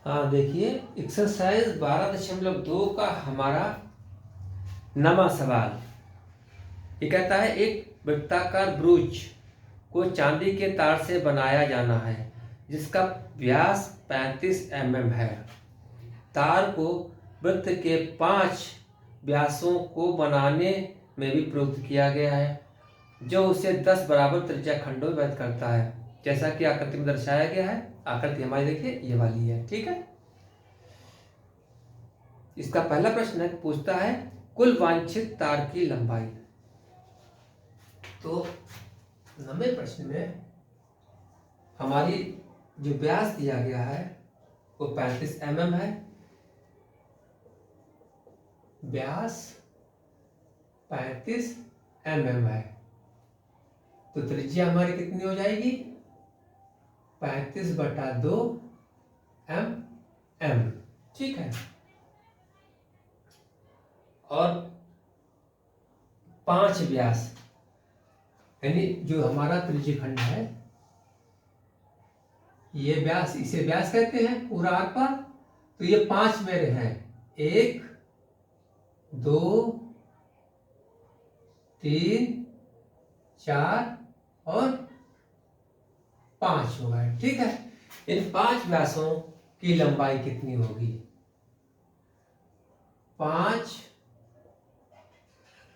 हाँ देखिए, एक्सरसाइज 12.2 का हमारा नवा सवाल ये कहता है एक वृत्ताकार ब्रूच को चांदी के तार से बनाया जाना है जिसका व्यास 35 mm है। तार को वृत्त के 5 व्यासों को बनाने में भी प्रयुक्त किया गया है जो उसे 10 बराबर त्रिज्या खंडों में व्यक्त करता है जैसा कि आकृति में दर्शाया गया है। आकृति हमारी देखिए ये वाली है, ठीक है। इसका पहला प्रश्न पूछता है कुल वांछित तार की लंबाई। तो 9वें प्रश्न में हमारी जो व्यास दिया गया है वो 35 mm है। व्यास 35 mm है तो त्रिज्या हमारी कितनी हो जाएगी 35/2 mm, ठीक है। और 5 व्यास यानी जो हमारा त्रिज्यखंड है ये व्यास, इसे व्यास कहते हैं पूरा आर पार। तो ये 5 मेरे हैं, 1 2 3 4 और 5 हो गए, ठीक है। इन 5 व्यासों की लंबाई कितनी होगी? 5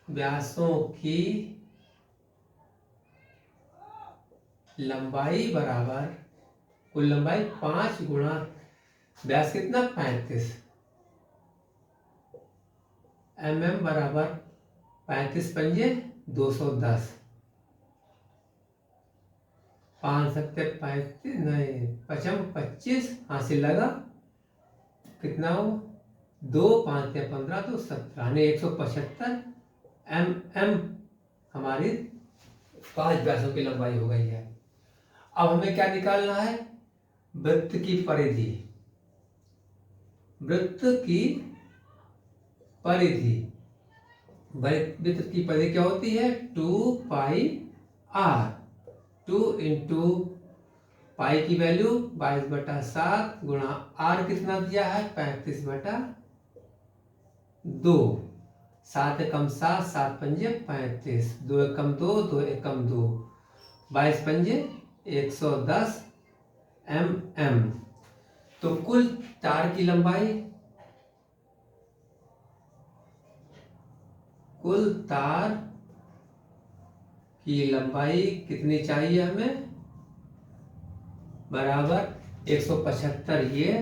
व्यासों की लंबाई बराबर कुल लंबाई 5 गुणा व्यास कितना 35 mm बराबर 35 पंजे 210, 5 सत्ते 35 नहीं 25 हासिल लगा कितना हो 2 5 से 15 तो 17 यानी 175 mm हमारी 5 व्यासों की लंबाई हो गई है। अब हमें क्या निकालना है? वृत्त की परिधि। वृत्त की परिधि, वृत्त की परिधि क्या होती है 2 पाई r। 2 इंटू पाई की वैल्यू 22/7 गुणा r कितना दिया है 35/2। 7 एकम 7, 7 पंजे 35, 2 एकम 2, 2 एकम 2, 22 पंजे 110 mm। तो कुल तार की लंबाई, कुल तार की लंबाई कितनी चाहिए हमें? बराबर 175 ये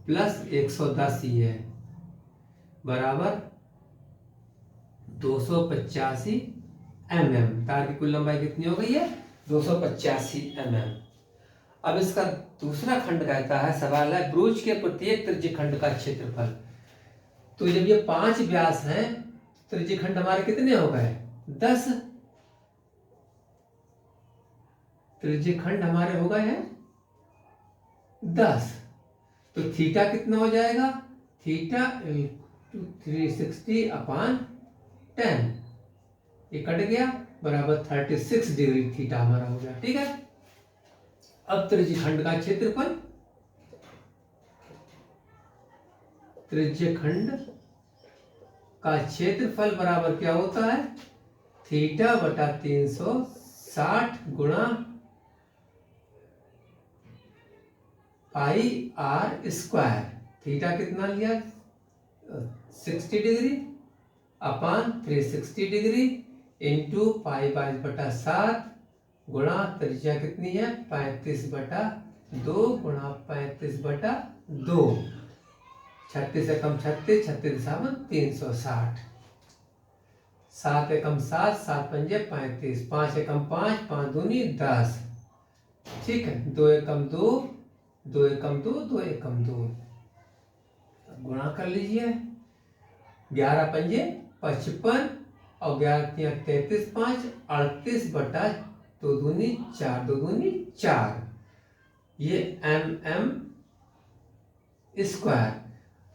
प्लस 110 ये बराबर 285 mm। तार की कुल लंबाई कितनी हो गई है 285 mm। अब इसका दूसरा खंड कहता है, सवाल है ब्रूच के प्रत्येक त्रिज्यखंड का क्षेत्रफल। तो जब ये 5 व्यास हैं त्रिज्यखंड हमारे कितने हो गए 10 त्रिज्यखंड हमारे हो गए हैं 10। तो थीटा कितना हो जाएगा? थीटा 360/10 ये कट गया बराबर 36 डिग्री थीटा हमारा हो गया, ठीक है। अब त्रिज्यखंड का क्षेत्रफल, त्रिज्यखंड का क्षेत्रफल बराबर क्या होता है थीटा बटा 360 गुणा पाई r स्क्वायर। थीटा कितना लिया 60 डिग्री अपान 360 डिग्री इंटू पाई 22/7 गुणा त्रिज्या कितनी है 35/2 गुणा 35/2। 36 एकम 36, 36 × 360, 7 एकम 7, 7 पंजे 35, 5 एकम 5, 5 दूनी 10, ठीक है। 2 एकम 2, 2 एकम 2, 2 एकम 2 गुणा कर लीजिए। 11 पंजे 55 और 11 33 5 38/2 दूनी 4, 2 दूनी 4 ये mm स्क्वायर।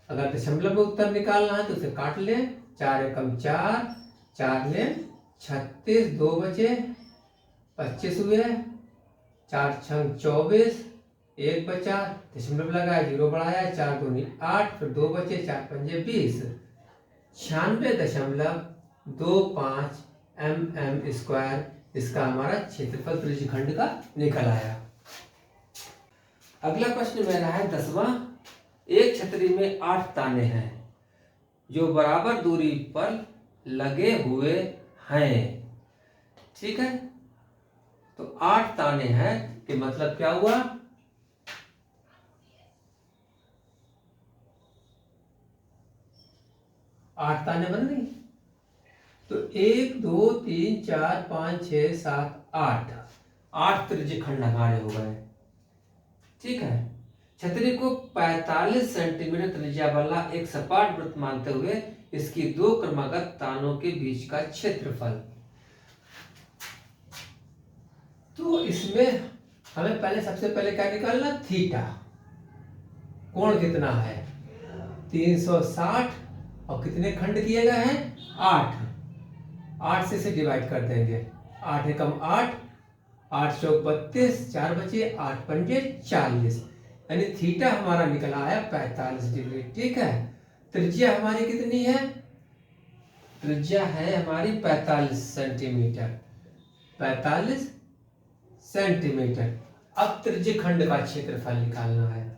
अगर दशमलव में उत्तर निकालना है तो उसे काट लें। 4 एकम 4, 4 लें 36, 2 बचे 25 हुए, 4 छंग 24, 1 बचा, दशमलव लगाया, 0 बढ़ाया, 4 दूनी 8, फिर 2 बचे, 4 पंजे 20, 96.25 mm²। इसका हमारा क्षेत्रफल त्रिज्यखंड का निकल आया। अगला प्रश्न मेरा है 10वां। एक छतरी में 8 ताने हैं जो बराबर दूरी पर लगे हुए हैं। ठीक है, तो 8 ताने हैं कि मतलब क्या हुआ, आठ ताने बन गई। तो 1 2 3 4 5 6 7 8, 8 त्रिज्यखंड हमारे हो गए। ठीक है, छतरी को 45 सेंटीमीटर त्रिज्या वाला एक सपाट वृत्त मानते हुए इसकी 2 क्रमागत तानों के बीच का क्षेत्रफल। तो इसमें हमें सबसे पहले क्या निकालना, थीटा, कोण कितना है 360, और कितने खंड किए गए हैं 8, 8 से डिवाइड कर देंगे, 8 एकम 8, 8 चौक 32, 4 बचे, 8 पंजे 40, यानी थीटा हमारा निकला आया 45 डिग्री। ठीक है, त्रिज्या हमारी कितनी है, त्रिज्या है हमारी 45 सेंटीमीटर, 45 सेंटीमीटर। अब त्रिज्यखंड का क्षेत्रफल निकालना है।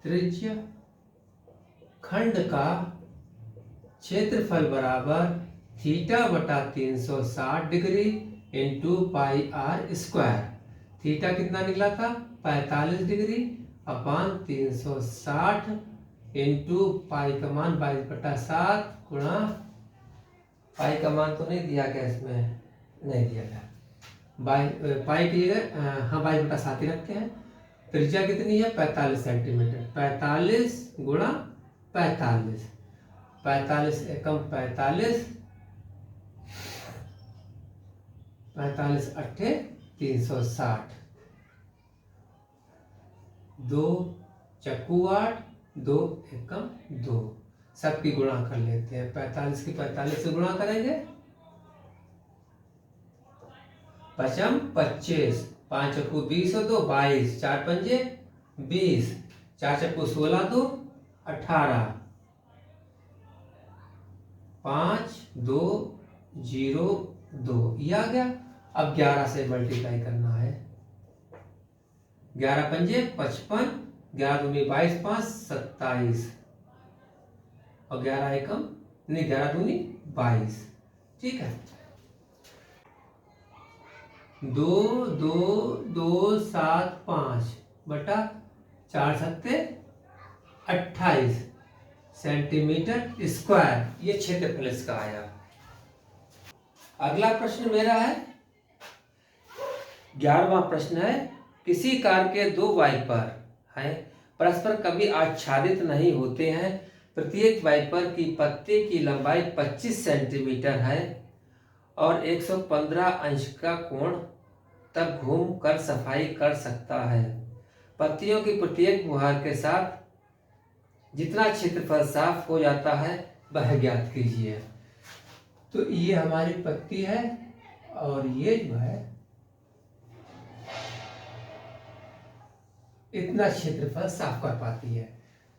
त्रिज्यखंड का क्षेत्रफल बराबर थीटा बटा 360 degree into pi r square. Theta कितना निकला था 45 डिग्री अपान 360 इंटू पाई का मान 22/7 गुणा, पाई का मान तो नहीं दिया गया, इसमें नहीं दिया गया, पाई की जगह हाँ 22/7 ही रखते हैं। त्रिज्या कितनी है 45 सेंटीमीटर, 45 गुणा 45, 45 एकम 45, 45 अट्ठे 360, 2 चक्कू 8, 2 एकम 2, सबकी गुणा कर लेते हैं। 45 की 45 से गुणा करेंगे, पचम 25, 5 चक्कू 20 और 2 22, 4 पंजे 20, 4 चक्कू 16 2 18, 5 2 0 2, ये आ गया। अब 11 से मल्टीप्लाई करना है, 11 पंजे 55, 11 दूनी 22, 5 27, और 11 एकम नहीं 11 दूनी 22। ठीक है, 2 2 2 7 5 बटा 4 सत्ते 28 सेंटीमीटर स्क्वायर, ये क्षेत्रफल इसका आया। अगला प्रश्न मेरा है 11वां प्रश्न है, किसी कार के 2 वाइपर हैं, परस्पर कभी आच्छादित नहीं होते हैं, प्रत्येक वाइपर की पत्ती की लंबाई 25 सेंटीमीटर है और 115 अंश का कोण तक घूम कर सफाई कर सकता है। पत्तियों की प्रत्येक फुहार के साथ जितना क्षेत्रफल साफ हो जाता है वह ज्ञात कीजिए। तो ये हमारी पत्ती है और ये जो है इतना क्षेत्रफल साफ कर पाती है,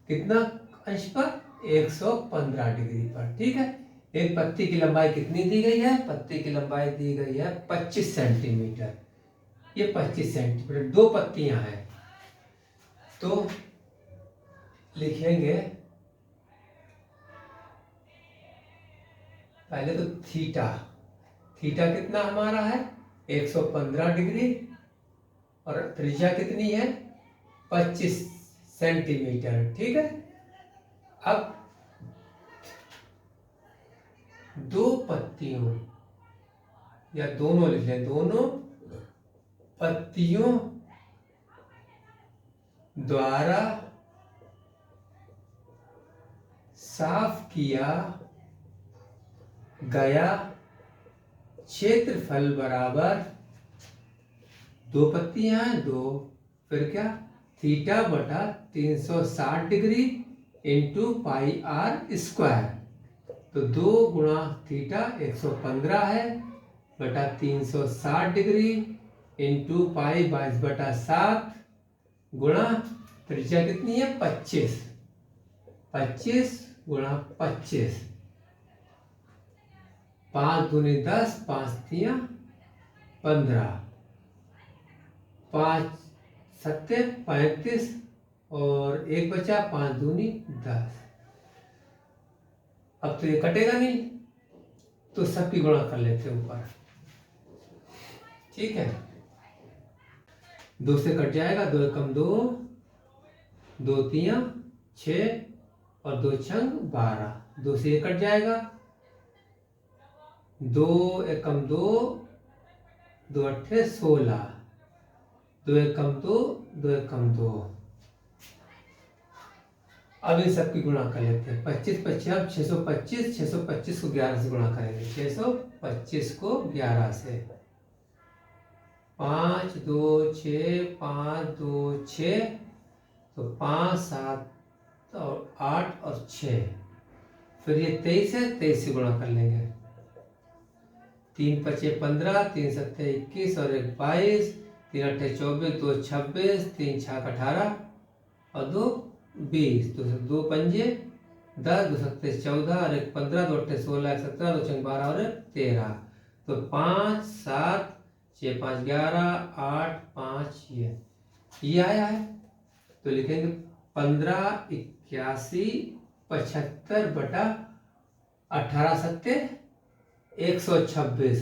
कितना अंश पर 115 डिग्री पर। ठीक है, एक पत्ती की लंबाई कितनी दी गई है, पत्ती की लंबाई दी गई है 25 सेंटीमीटर, ये 25 सेंटीमीटर, 2 पत्तियां हैं, तो लिखेंगे पहले तो थीटा, थीटा कितना हमारा है 115 डिग्री और त्रिज्या कितनी है 25 सेंटीमीटर। ठीक है, अब 2 पत्तियों या दोनों लिख लें, दोनों पत्तियों द्वारा साफ किया गया क्षेत्रफल बराबर, 2 पत्तियां हैं 2, फिर क्या थीटा बटा 360 degree into pi r square. तो 2 गुणा थीटा 115 है बटा 360 डिग्री इंटू पाई 22/7 गुणा त्रिज्या कितनी है 25, 25 गुणा 25, 5 दूनी 10, 5 तिया 15, 5 सत्ते 35 और 1 बचा, 5 दूनी 10। अब तो ये कटेगा नहीं, तो सबकी गुणा कर लेते हैं ऊपर। ठीक है, 2 से कट जाएगा, 2 एकम 2, 2 तिया 6 और 2 छंग 12, 2 से ये कट जाएगा, 2 एकम 2, 2 अट्ठे 16, 2 एकम 2, 2 एकम 2। अब इन सबकी गुणा कर लेते हैं, 25 25 अब 625, 625 को 11 से गुणा करेंगे, 625 को 11 से, 5 2 6, 5 2 6, तो 5 7 और 8 और 6, फिर ये 23 है, 23 से गुणा कर लेंगे, 3 5 15, 3 7 21 और 1 22, 3 8 24, 2 26, 3 6 18 और 2 20, 2 पंजे 10, 2 सत्ते 14 और 1 15, 2 अट्ठे 16, 1 17, 2 छंग 12 और 1 13, तो 5 7 6 5 11 8 5 ये आया है, तो लिखेंगे 15 81 75 बटा 18 सत्ते 126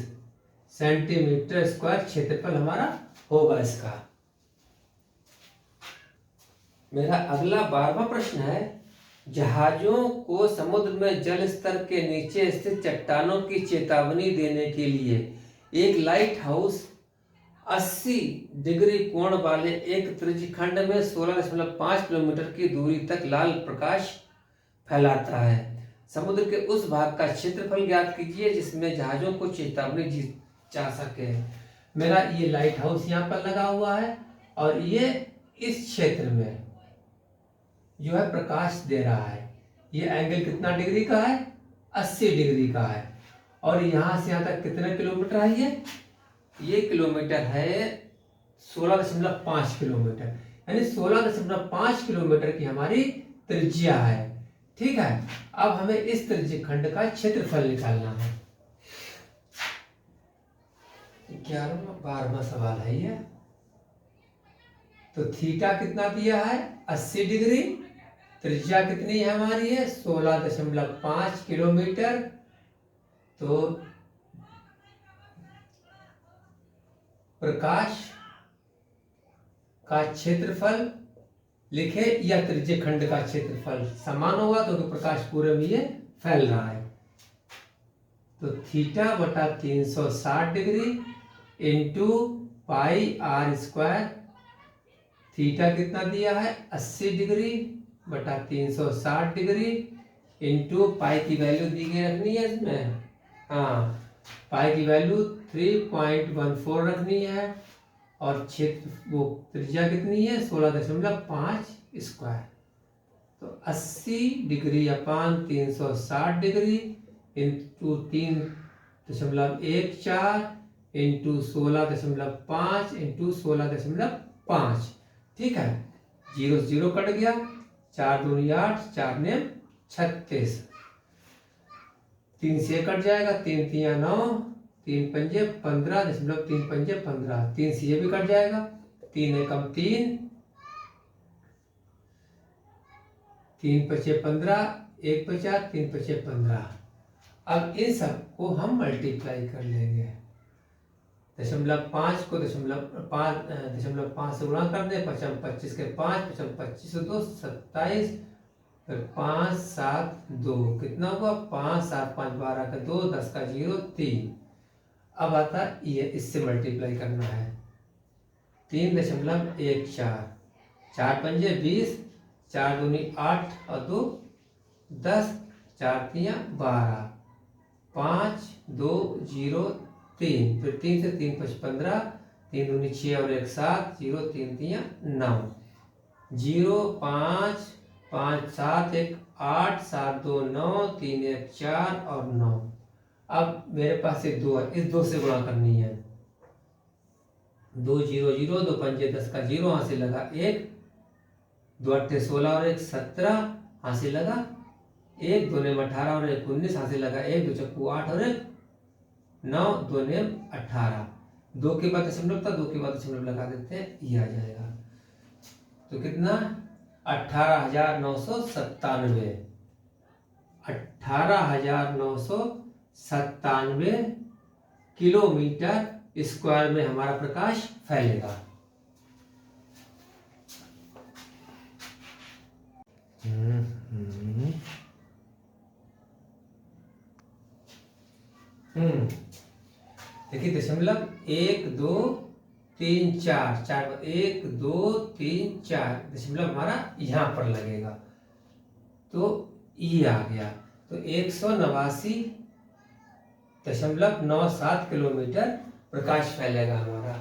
सेंटीमीटर स्क्वायर क्षेत्रफल हमारा होगा इसका। मेरा अगला 12वां प्रश्न है, जहाजों को समुद्र में जल स्तर के नीचे स्थित चट्टानों की चेतावनी देने के लिए एक लाइट हाउस 80 डिग्री कोण वाले एक त्रिज्यखंड में 16.5 किलोमीटर की दूरी तक लाल प्रकाश फैलाता है। समुद्र के उस भाग का क्षेत्रफल ज्ञात कीजिए जिसमें जहाजों को चेतावनी दी जा सके। मेरा ये लाइट हाउस यहाँ पर लगा हुआ है और ये इस क्षेत्र में जो है प्रकाश दे रहा है। ये एंगल कितना डिग्री का है, 80 डिग्री का है, और यहाँ से यहाँ तक कितने किलोमीटर है ये किलोमीटर है 16.5 किलोमीटर, यानी 16.5 किलोमीटर की हमारी त्रिज्या है। ठीक है, अब हमें इस त्रिज्यखंड का क्षेत्रफल निकालना है। 11वां 12वां सवाल है ये। तो थीटा कितना दिया है 80 डिग्री, त्रिज्या कितनी है हमारी है 16.5 किलोमीटर, तो प्रकाश का क्षेत्रफल लिखे या त्रिज्यखंड का क्षेत्रफल समान होगा क्योंकि प्रकाश पूरे में ये फैल रहा है। तो थीटा बटा 360 degree into pi r square, theta कितना दिया है 80 डिग्री बटा 360 डिग्री इंटू पाई की वैल्यू दी गई रखनी है इसमें, हाँ पाई की वैल्यू 3.14 रखनी है और क्षेत्र वो त्रिज्या कितनी है 16.5 स्क्वायर। तो 80 डिग्री अपान 360 डिग्री इंटू 3.14 इंटू 16.5 इंटू 16.5। ठीक है, 0 0 कट गया, 4 दूनी 8, 4 ने 36, 3 से कट जाएगा, 3 तिया 9, 3 पंजे 15.3 पंजे 15, 3 से ये भी कट जाएगा, 3 एकम 3, 3 पचे 15, 1 बचा, 3 पचे 15। अब इन सब को हम मल्टीप्लाई कर लेंगे, 0.5 को 0.5 से गुणा कर दें, 5 25 के 5, 25 2 27, फिर 5 7 2 कितना हुआ 5 7 5 12 का 2, 10 का 0 3। अब आता ये इससे मल्टीप्लाई करना है 3.14, 4 पंजे 20, 4 दूनी 8 और 2 10, 4 तिया 12, 5 2 0 3, फिर 3 से 3 5 15, 3 दूनी 6 और 1 7, 0 3 तिया 9, 0 5 5 7 1 8, 7 2 9, 3 1 4 और 9। अब मेरे पास एक 2 है, इस 2 से गुणा करनी है, 2 0 0, 2 पंजे 10 का 0, यहाँ से लगा 1, 2 अट्ठे 16 और 1 17, यहाँ से लगा 1, 2 नेम 18 और 1 19, यहाँ से लगा 1, 2 चक्कू 8 और 1 9, 2 नेम 18, 2 के बाद दशमलव था, 2 के बाद दशमलव लगा देते हैं, ये आ जाएगा। तो कितना 18,997, 18,997 किलोमीटर स्क्वायर में हमारा प्रकाश फैलेगा। देखिए दशमलव 1 2 3 4 4 1 2 3 4 दशमलव हमारा यहाँ पर लगेगा, तो ये आ गया। तो 189.97 किलोमीटर प्रकाश फैलेगा हमारा।